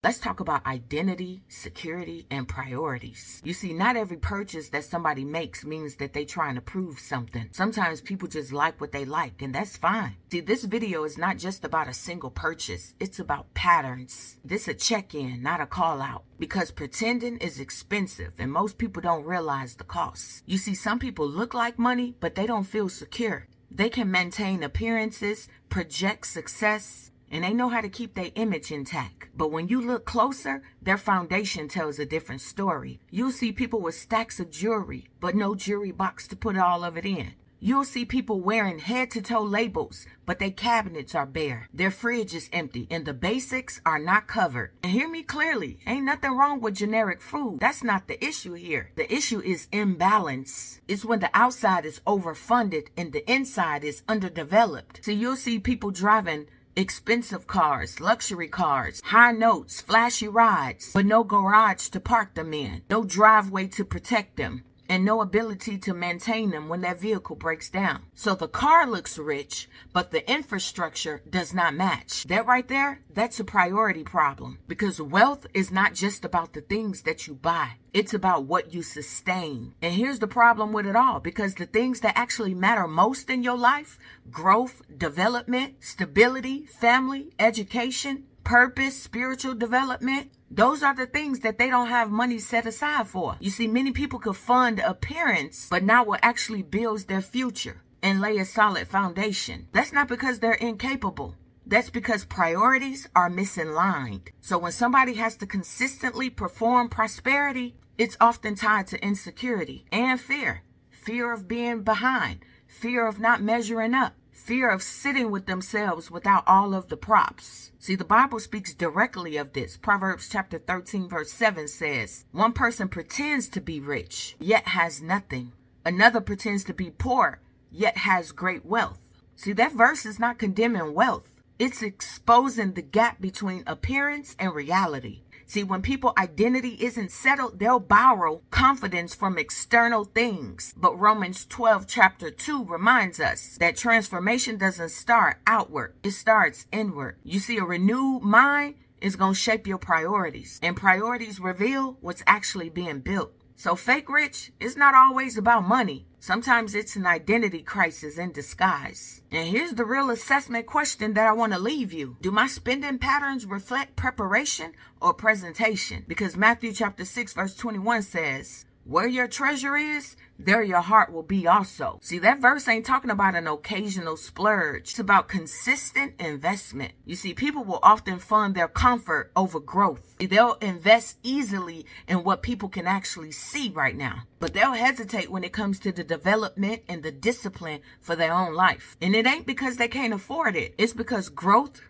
Let's talk about identity, security, and priorities. You see, not every purchase that somebody makes means that they're trying to prove something. Sometimes people just like what they like, and that's fine. See, this video is not just about a single purchase. It's about patterns. This a check-in, not a call-out. Because pretending is expensive, and most people don't realize the cost. You see, some people look like money, but they don't feel secure. They can maintain appearances, project success, and they know how to keep their image intact. But when you look closer, their foundation tells a different story. You'll see people with stacks of jewelry, but no jewelry box to put all of it in. You'll see people wearing head-to-toe labels, but their cabinets are bare. Their fridge is empty, and the basics are not covered. And hear me clearly, ain't nothing wrong with generic food. That's not the issue here. The issue is imbalance. It's when the outside is overfunded and the inside is underdeveloped. So you'll see people driving expensive cars, luxury cars, high notes, flashy rides, but no garage to park them in, no driveway to protect them, and no ability to maintain them when that vehicle breaks down. So the car looks rich, but the infrastructure does not match. That right there, that's a priority problem. Because wealth is not just about the things that you buy. It's about what you sustain. And here's the problem with it all. Because the things that actually matter most in your life, growth, development, stability, family, education, purpose, spiritual development, those are the things that they don't have money set aside for. You see, many people could fund appearance, but not what actually builds their future and lay a solid foundation. That's not because they're incapable. That's because priorities are misaligned. So when somebody has to consistently perform prosperity, it's often tied to insecurity and fear. Fear of being behind, fear of not measuring up, fear of sitting with themselves without all of the props. See, the Bible speaks directly of this. Proverbs chapter 13 verse 7 says, one person pretends to be rich, yet has nothing. Another pretends to be poor, yet has great wealth. See, that verse is not condemning wealth. It's exposing the gap between appearance and reality. See, when people's identity isn't settled, they'll borrow confidence from external things. But Romans 12 chapter 2 reminds us that transformation doesn't start outward. It starts inward. You see, a renewed mind is going to shape your priorities. And priorities reveal what's actually being built. So fake rich is not always about money. Sometimes it's an identity crisis in disguise. And here's the real assessment question that I want to leave you. Do my spending patterns reflect preparation or presentation? Because Matthew chapter 6 verse 21 says, where your treasure is, there your heart will be also. See, that verse ain't talking about an occasional splurge. It's about consistent investment. You see, people will often fund their comfort over growth. They'll invest easily in what people can actually see right now. But they'll hesitate when it comes to the development and the discipline for their own life. And it ain't because they can't afford it. It's because growth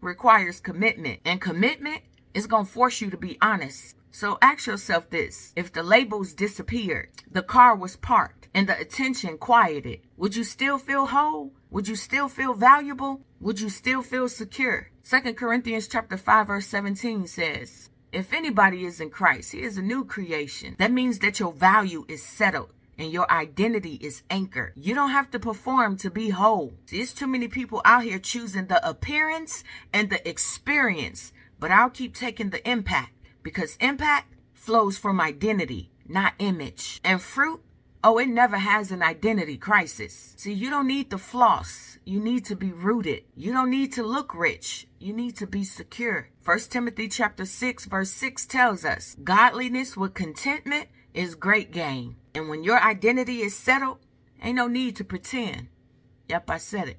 requires commitment. And commitment is going to force you to be honest. So ask yourself this. If the labels disappeared, the car was parked, and the attention quieted, would you still feel whole? Would you still feel valuable? Would you still feel secure? 2 Corinthians chapter 5 verse 17 says, if anybody is in Christ, he is a new creation. That means that your value is settled and your identity is anchored. You don't have to perform to be whole. See, there's too many people out here choosing the appearance and the experience, but I'll keep taking the impact. Because impact flows from identity, not image. And fruit, it never has an identity crisis. See, you don't need to floss. You need to be rooted. You don't need to look rich. You need to be secure. 1 Timothy chapter 6 verse 6 tells us, godliness with contentment is great gain. And when your identity is settled, ain't no need to pretend. Yep, I said it.